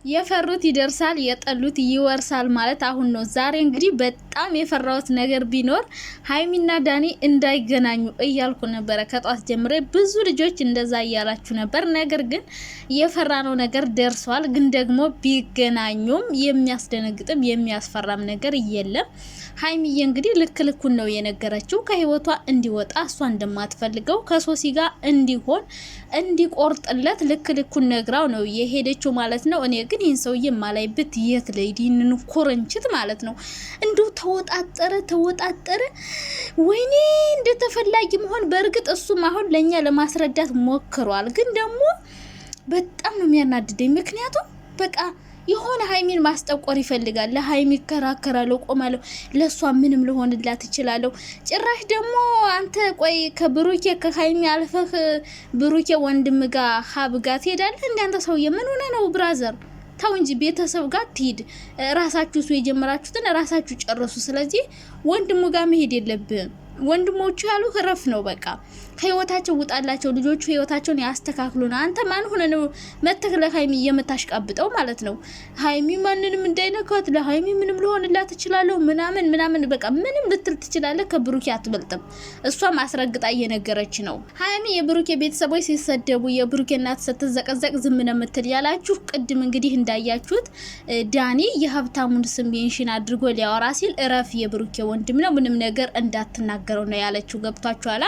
የፈሩት ይደርሳል የጠሉት ይወርሳል ማለት አሁን ነው። ዛሬ እንግዲህ በጣም የፈራሁት ነገር ቢኖር ሀይሚና ዳኒ እንዳይገናኙ እያልኩ ነበረ። ከጧት ጀምሬ ብዙ ልጆች እንደዛ እያላችሁ ነበር። ነገር ግን የፈራነው ነገር ደርሷል። ግን ደግሞ ቢገናኙም የሚያስደነግጥም የሚያስፈራም ነገር የለም። ሀይሚዬ እንግዲህ ልክ ልኩን ነው የነገረችው። ከህይወቷ እንዲወጣ እሷ እንደማትፈልገው ከሶሲ ጋር እንዲሆን እንዲቆርጥለት ልክ ልኩን ነግራው ነው የሄደችው ማለት ነው። እኔ ግን ይህን ሰውዬ ማላይበት የት ላይ ዲንን ኮረንችት ማለት ነው። እንዲሁ ተወጣጠረ ወይኔ እንደተፈላጊ መሆን። በእርግጥ እሱም አሁን ለኛ ለማስረዳት ሞክሯል። ግን ደግሞ በጣም ነው የሚያናድደኝ። ምክንያቱም በቃ የሆነ ሀይሚን ማስጠቆር ይፈልጋል። ለሀይሚ ይከራከራለሁ፣ ቆማለሁ፣ ለሷ ምንም ልሆንላት ይችላለሁ። ጭራሽ ደግሞ አንተ ቆይ ከብሩኬ ከሀይሚ አልፈህ ብሩኬ ወንድም ጋር ሀብ ጋር ትሄዳለህ። እንዳንተ ሰውዬ ምን ሆነ ነው ብራዘር? ታው እንጂ ቤተሰብ ጋር ትሂድ። ራሳችሁ እሱ የጀመራችሁትን ራሳችሁ ጨርሱ። ስለዚህ ወንድሙ ጋር መሄድ የለብህም። ወንድሞቹ ያሉ ህረፍ ነው። በቃ ከህይወታቸው ውጣላቸው። ልጆቹ ህይወታቸውን ያስተካክሉና አንተ ማን ሆነ ነው መተክ ለሀይሚ የምታሽቃብጠው ማለት ነው? ሀይሚ ማንንም እንዳይነካት ለሀይሚ ምንም ልሆንላት ትችላለሁ ምናምን በቃ ምንም ልትል ትችላለህ። ከብሩኬ አትበልጥም። እሷም አስረግጣ እየነገረች ነው። ሀይሚ የብሩኬ ቤተሰቦች ሲሰደቡ የብሩኬ እናት ስትዘቀዘቅ ዝም ነው የምትል ያላችሁ ቅድም እንግዲህ እንዳያችሁት ዳኒ የሀብታሙን ስም ሜንሽን አድርጎ ሊያወራ ሲል እረፍ የብሩኬ ወንድም ነው ምንም ነገር እንዳትናገረው ነው ያለችው። ገብቷችኋላ?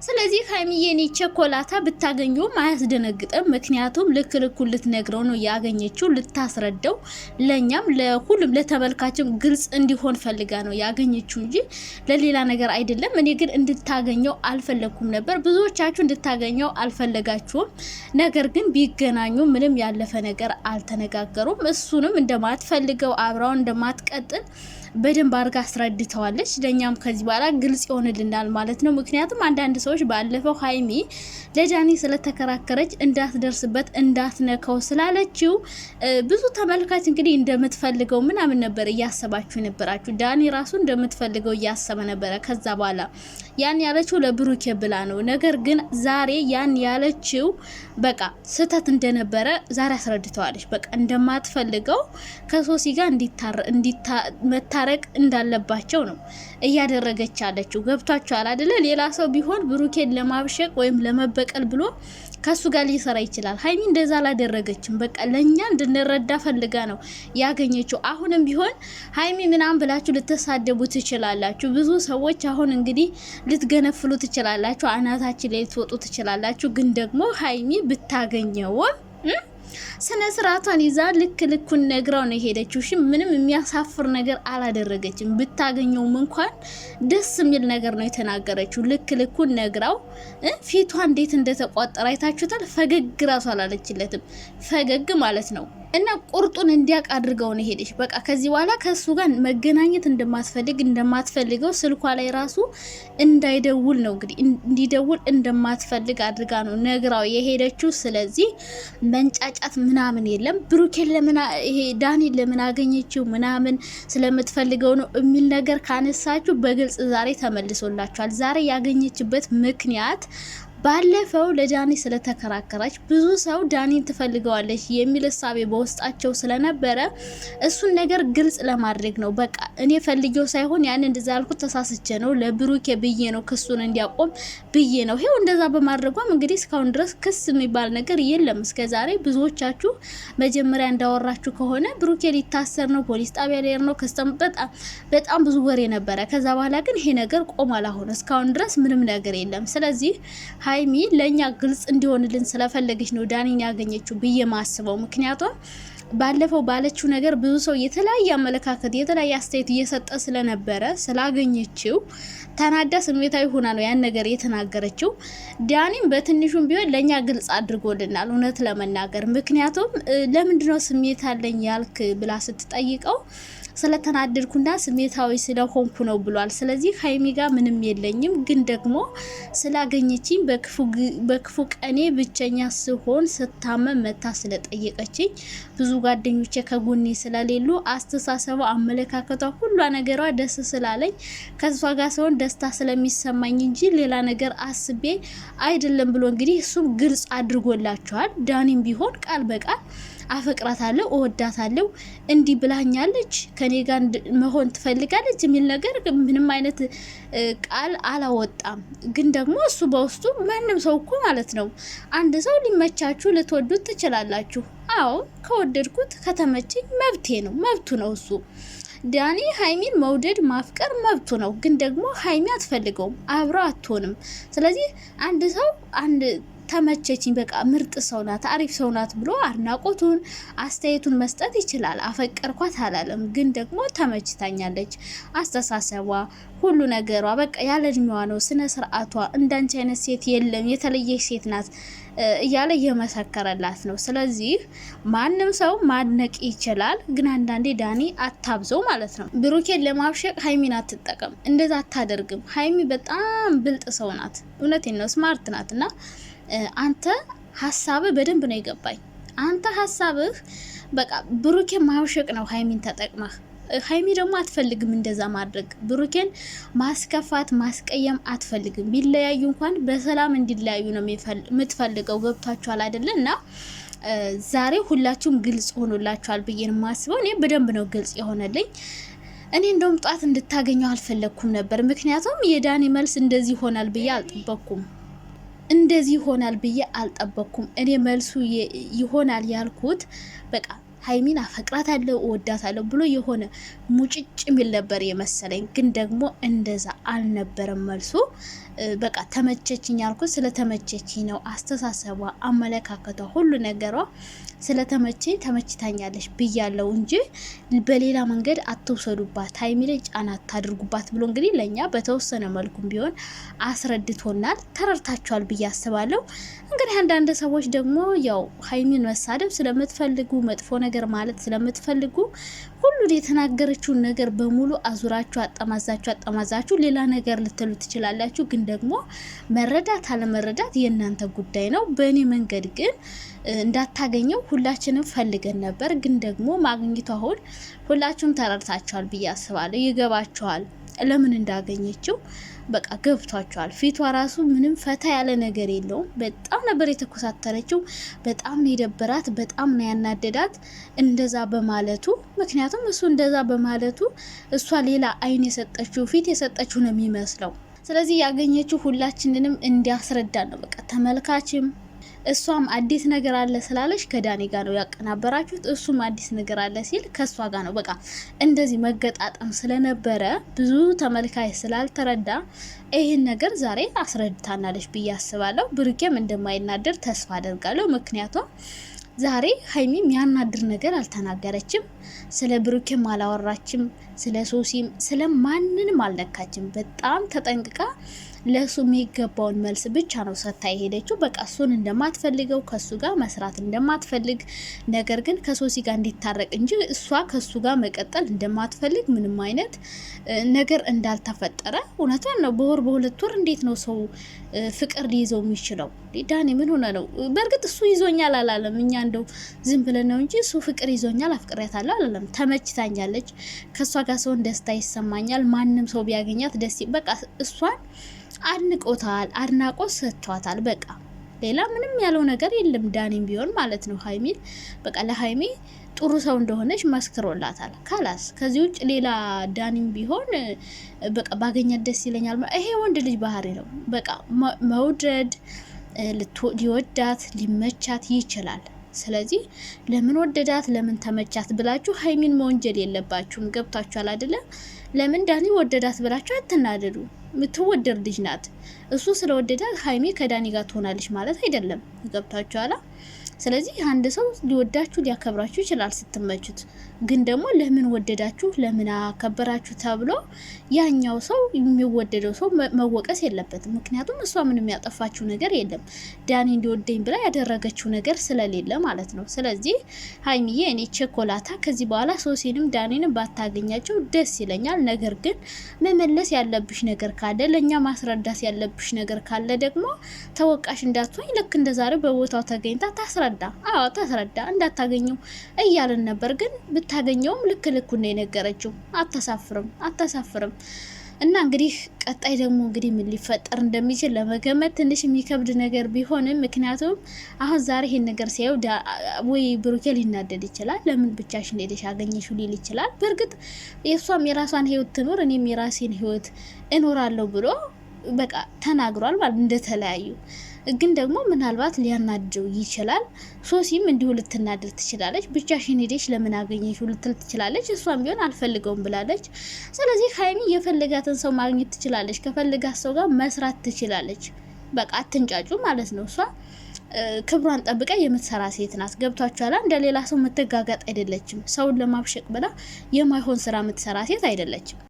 ስለዚህ ሀይሚዬ እኔ ቸኮላታ ብታገኙም አያስደነግጥም። ምክንያቱም ልክ ልኩን ልትነግረው ነው ያገኘችው፣ ልታስረዳው፣ ለኛም ለሁሉም ለተመልካችም ግልጽ እንዲሆን ፈልጋ ነው ያገኘችው እንጂ ለሌላ ነገር አይደለም። እኔ ግን እንድታገኘው አልፈለኩም ነበር። ብዙዎቻችሁ እንድታገኘው አልፈለጋችሁም። ነገር ግን ቢገናኙ ምንም ያለፈ ነገር አልተነጋገሩም። እሱንም እንደማትፈልገው አብራው እንደማትቀጥል በደንብ አርጋ አስረድተዋለች። ለኛም ከዚህ በኋላ ግልጽ ይሆንልናል ማለት ነው። ምክንያቱም አንዳንድ ሰዎች ባለፈው ሀይሚ ለዳኒ ስለተከራከረች እንዳትደርስበት እንዳትነካው ስላለችው ብዙ ተመልካች እንግዲህ እንደምትፈልገው ምናምን ነበር እያሰባችሁ ነበራችሁ። ዳኒ ራሱ እንደምትፈልገው እያሰበ ነበረ። ከዛ በኋላ ያን ያለችው ለብሩኬ ብላ ነው። ነገር ግን ዛሬ ያን ያለችው በቃ ስህተት እንደነበረ ዛሬ አስረድተዋለች። በቃ እንደማትፈልገው ከሶሲ ጋር መታረቅ እንዳለባቸው ነው እያደረገች ያለችው። ገብቷችኋል አይደለ? ሌላ ሰው ቢሆን ብሩኬን ለማብሸቅ ወይም ለመበቀል ብሎ ከሱ ጋር ሊሰራ ይችላል። ሀይሚ እንደዛ አላደረገችም። በቃ ለኛ እንድንረዳ ፈልጋ ነው ያገኘችው። አሁንም ቢሆን ሀይሚ ምናምን ብላችሁ ልትሳደቡ ትችላላችሁ። ብዙ ሰዎች አሁን እንግዲህ ልትገነፍሉ ትችላላችሁ፣ አናታችን ላይ ልትወጡ ትችላላችሁ። ግን ደግሞ ሀይሚ ብታገኘው ስነ ስርዓቷን ይዛ ልክ ልኩን ነግራው ነው የሄደችው። እሺ ምንም የሚያሳፍር ነገር አላደረገችም። ብታገኘውም እንኳን ደስ የሚል ነገር ነው የተናገረችው። ልክ ልኩን ነግራው ፊቷ እንዴት እንደተቋጠረ አይታችሁታል። ፈገግ ራሱ አላለችለትም። ፈገግ ማለት ነው እና ቁርጡን እንዲያቅ አድርገው ነው ሄደች። በቃ ከዚህ በኋላ ከሱ ጋር መገናኘት እንደማትፈልገው ስልኳ ላይ ራሱ እንዳይደውል ነው እንግዲህ እንዲደውል እንደማትፈልግ አድርጋ ነው ነግራው የሄደችው። ስለዚህ መንጫጫት ምናምን የለም። ብሩኬን ለምን ይሄ ዳኒን ለምን አገኘችው ምናምን ስለምትፈልገው ነው የሚል ነገር ካነሳችሁ በግልጽ ዛሬ ተመልሶላችኋል። ዛሬ ያገኘችበት ምክንያት ባለፈው ለዳኒ ስለተከራከረች ብዙ ሰው ዳኒን ትፈልገዋለች የሚል እሳቤ በውስጣቸው ስለነበረ እሱን ነገር ግልጽ ለማድረግ ነው። በቃ እኔ ፈልጌው ሳይሆን ያን እንደዛ ያልኩት ተሳስቼ ነው፣ ለብሩኬ ብዬ ነው፣ ክሱን እንዲያቆም ብዬ ነው። ይሄው እንደዛ በማድረጓም እንግዲህ እስካሁን ድረስ ክስ የሚባል ነገር የለም። እስከዛሬ ብዙዎቻችሁ መጀመሪያ እንዳወራችሁ ከሆነ ብሩኬ ሊታሰር ነው፣ ፖሊስ ጣቢያ ላይ ነው፣ በጣም ብዙ ወሬ ነበረ። ከዛ በኋላ ግን ይሄ ነገር ቆሟል። አሁን እስካሁን ድረስ ምንም ነገር የለም። ስለዚህ ሀይሚ ለኛ ግልጽ እንዲሆንልን ስለፈለገች ነው ዳኒን ያገኘችው ብዬ ማስበው። ምክንያቱም ባለፈው ባለችው ነገር ብዙ ሰው የተለያየ አመለካከት የተለያየ አስተያየት እየሰጠ ስለነበረ ስላገኘችው ተናዳ ስሜታዊ ሆና ነው ያን ነገር የተናገረችው። ዳኒም በትንሹም ቢሆን ለኛ ግልጽ አድርጎልናል እውነት ለመናገር። ምክንያቱም ለምንድነው ስሜት አለኝ ያልክ ብላ ስትጠይቀው ስለተናደድኩና ስሜታዊ ስለሆንኩ ነው ብሏል። ስለዚህ ሀይሚ ጋር ምንም የለኝም፣ ግን ደግሞ ስላገኘችኝ በክፉ ቀኔ ብቸኛ ስሆን ስታመም መታ ስለጠየቀችኝ ብዙ ጓደኞቼ ከጎኔ ስለሌሉ አስተሳሰቧ፣ አመለካከቷ፣ ሁሉ ነገሯ ደስ ስላለኝ ከሷ ጋር ሰውን ደስታ ስለሚሰማኝ እንጂ ሌላ ነገር አስቤ አይደለም ብሎ እንግዲህ እሱም ግልጽ አድርጎላቸዋል። ዳኒም ቢሆን ቃል በቃል አፈቅራታለሁ፣ እወዳታለሁ፣ እንዲህ ብላኛለች፣ ከኔ ጋር መሆን ትፈልጋለች የሚል ነገር ምንም አይነት ቃል አላወጣም። ግን ደግሞ እሱ በውስጡ ማንም ሰው እኮ ማለት ነው አንድ ሰው ሊመቻችሁ ልትወዱት ትችላላችሁ። አዎ ከወደድኩት ከተመቸኝ መብቴ ነው፣ መብቱ ነው እሱ ዳኒ ሀይሚን መውደድ ማፍቀር መብቱ ነው። ግን ደግሞ ሀይሚ አትፈልገውም፣ አብረው አትሆንም። ስለዚህ አንድ ሰው ተመቸችኝ በቃ ምርጥ ሰው ናት፣ አሪፍ ሰው ናት ብሎ አድናቆቱን አስተያየቱን መስጠት ይችላል። አፈቀርኳት አላለም። ግን ደግሞ ተመችታኛለች፣ አስተሳሰቧ፣ ሁሉ ነገሯ በቃ ያለ እድሜዋ ነው፣ ስነ ስርዓቷ፣ እንዳንቺ አይነት ሴት የለም፣ የተለየች ሴት ናት እያለ እየመሰከረላት ነው። ስለዚህ ማንም ሰው ማድነቅ ይችላል። ግን አንዳንዴ ዳኒ አታብዘው ማለት ነው። ብሩኬን ለማብሸቅ ሀይሚን አትጠቀም፣ እንደዛ አታደርግም። ሀይሚ በጣም ብልጥ ሰው ናት፣ እውነቴን ነው፣ ስማርት ናት። እና አንተ ሀሳብህ በደንብ ነው የገባኝ። አንተ ሀሳብህ በቃ ብሩኬን ማብሸቅ ነው ሀይሚን ተጠቅመህ። ሀይሚ ደግሞ አትፈልግም እንደዛ ማድረግ፣ ብሩኬን ማስከፋት ማስቀየም አትፈልግም። ቢለያዩ እንኳን በሰላም እንዲለያዩ ነው የምትፈልገው። ገብቷችኋል አይደለ? እና ዛሬ ሁላችሁም ግልጽ ሆኖላችኋል ብዬ ነው የማስበው። እኔ በደንብ ነው ግልጽ የሆነልኝ። እኔ እንደውም ጧት እንድታገኘው አልፈለግኩም ነበር፣ ምክንያቱም የዳኒ መልስ እንደዚህ ይሆናል ብዬ አልጠበቅኩም። እኔ መልሱ ይሆናል ያልኩት በቃ ሀይሚን አፈቅራታለሁ እወዳታለሁ ብሎ የሆነ ሙጭጭ የሚል ነበር የመሰለኝ። ግን ደግሞ እንደዛ አልነበረም መልሱ። በቃ ተመቸችኝ ያልኩት ስለተመቸችኝ ነው። አስተሳሰቧ፣ አመለካከቷ፣ ሁሉ ነገሯ ስለተመቸኝ ተመችታኛለች ብያለው እንጂ በሌላ መንገድ አትውሰዱባት፣ ሀይሚ ላይ ጫና አታድርጉባት ብሎ እንግዲህ ለእኛ በተወሰነ መልኩም ቢሆን አስረድቶናል። ተረድታችኋል ብዬ አስባለሁ። እንግዲህ አንዳንድ ሰዎች ደግሞ ያው ሀይሚን መሳደብ ስለምትፈልጉ መጥፎ ነገር ማለት ስለምትፈልጉ ሁሉን የተናገረችውን ነገር በሙሉ አዙራችሁ አጠማዛችሁ ሌላ ነገር ልትሉ ትችላላችሁ። ግን ደግሞ መረዳት አለመረዳት የእናንተ ጉዳይ ነው። በእኔ መንገድ ግን እንዳታገኘው ሁላችንም ፈልገን ነበር። ግን ደግሞ ማግኘቱ አሁን ሁላችሁም ተረድታችኋል ብዬ አስባለሁ። ይገባችኋል ለምን እንዳገኘችው በቃ ገብቷቸዋል። ፊቷ ራሱ ምንም ፈታ ያለ ነገር የለውም። በጣም ነበር የተኮሳተረችው። በጣም ነው የደበራት። በጣም ነው ያናደዳት እንደዛ በማለቱ። ምክንያቱም እሱ እንደዛ በማለቱ እሷ ሌላ አይን የሰጠችው ፊት የሰጠችው ነው የሚመስለው። ስለዚህ ያገኘችው ሁላችንንም እንዲያስረዳ ነው። በቃ ተመልካችም እሷም አዲስ ነገር አለ ስላለሽ ከዳኒ ጋር ነው ያቀናበራችሁት፣ እሱም አዲስ ነገር አለ ሲል ከሷ ጋር ነው። በቃ እንደዚህ መገጣጠም ስለነበረ ብዙ ተመልካች ስላልተረዳ ይህን ነገር ዛሬ አስረድታናለች ብዬ አስባለሁ። ብሩኬም እንደማይናደር ተስፋ አደርጋለሁ። ምክንያቱም ዛሬ ሀይሚ የሚያናድር ነገር አልተናገረችም፣ ስለ ብሩኬም አላወራችም፣ ስለ ሶሲም ስለ ማንንም አልነካችም። በጣም ተጠንቅቃ ለሱ የሚገባውን መልስ ብቻ ነው ሰታ የሄደችው። በቃ እሱን እንደማትፈልገው ከሱ ጋር መስራት እንደማትፈልግ ነገር ግን ከሶሲ ጋር እንዲታረቅ እንጂ እሷ ከሱ ጋር መቀጠል እንደማትፈልግ ምንም አይነት ነገር እንዳልተፈጠረ እውነቷን ነው። በወር በሁለት ወር እንዴት ነው ሰው ፍቅር ሊይዘው የሚችለው? ዳኒ ምን ሆነ ነው? በእርግጥ እሱ ይዞኛል አላለም። እኛ እንደው ዝም ብለን ነው እንጂ እሱ ፍቅር ይዞኛል አፍቅሬያታለሁ አላለም። ተመችታኛለች፣ ከሷ ጋር ሰውን ደስታ ይሰማኛል፣ ማንም ሰው ቢያገኛት ደስ በቃ እሷን አድንቆታል፣ አድናቆት ሰጥቷታል። በቃ ሌላ ምንም ያለው ነገር የለም። ዳኒም ቢሆን ማለት ነው ሀይሚን በቃ ለሀይሚ ጥሩ ሰው እንደሆነች መስክሮላታል። ካላስ ከዚህ ውጭ ሌላ ዳኒም ቢሆን በቃ ባገኛት ደስ ይለኛል። ይሄ ወንድ ልጅ ባህሪ ነው። በቃ መውደድ ሊወዳት ሊመቻት ይችላል። ስለዚህ ለምን ወደዳት ለምን ተመቻት ብላችሁ ሀይሚን መወንጀል የለባችሁም። ገብታችኋል አይደለ? ለምን ዳኒ ወደዳት ብላችሁ አትናደዱ። የምትወደድ ልጅ ናት። እሱ ስለወደዳት ሀይሚ ከዳኒ ጋር ትሆናለች ማለት አይደለም። ገብታችኋል? ስለዚህ አንድ ሰው ሊወዳችሁ ሊያከብራችሁ ይችላል ስትመቹት። ግን ደግሞ ለምን ወደዳችሁ ለምን አከበራችሁ ተብሎ ያኛው ሰው የሚወደደው ሰው መወቀስ የለበትም። ምክንያቱም እሷ ምንም ያጠፋችው ነገር የለም። ዳኒ እንዲወደኝ ብላ ያደረገችው ነገር ስለሌለ ማለት ነው። ስለዚህ ሀይሚዬ እኔ ቸኮላታ ከዚህ በኋላ ሶሲንም ዳኒንም ባታገኛቸው ደስ ይለኛል። ነገር ግን መመለስ ያለብሽ ነገር ካለ ለእኛ ማስረዳት ያለብሽ ነገር ካለ ደግሞ ተወቃሽ እንዳትሆኝ ልክ እንደዛሬ በቦታው ተገኝታ ታስረዳ። አዎ ታስረዳ። እንዳታገኘው እያልን ነበር ግን ብታገኘውም ልክ ልኩ ነው የነገረችው። አታሳፍርም። እና እንግዲህ ቀጣይ ደግሞ እንግዲህ ምን ሊፈጠር እንደሚችል ለመገመት ትንሽ የሚከብድ ነገር ቢሆንም ምክንያቱም አሁን ዛሬ ይሄን ነገር ሲያዩ ወይ ብሩኬ ሊናደድ ይችላል። ለምን ብቻሽን ሄደሽ አገኘሽው ሊል ይችላል። በእርግጥ የእሷም የራሷን ህይወት ትኖር እኔም የራሴን ህይወት እኖራለሁ ብሎ በቃ ተናግሯል ማለት እንደተለያዩ ግን ደግሞ ምናልባት ሊያናድው ይችላል። ሶሲም እንዲሁ ልትናደድ ትችላለች። ብቻሽን ሄደሽ ለምን አገኘሽው ልትል ትችላለች። እሷም ቢሆን አልፈልገውም ብላለች። ስለዚህ ሀይሚ የፈለጋትን ሰው ማግኘት ትችላለች። ከፈለጋት ሰው ጋር መስራት ትችላለች። በቃ አትንጫጩ ማለት ነው። እሷ ክብሯን ጠብቃ የምትሰራ ሴት ናት። ገብቷችኋል? እንደ ሌላ ሰው የምትጋጋጥ አይደለችም። ሰውን ለማብሸቅ ብላ የማይሆን ስራ የምትሰራ ሴት አይደለችም።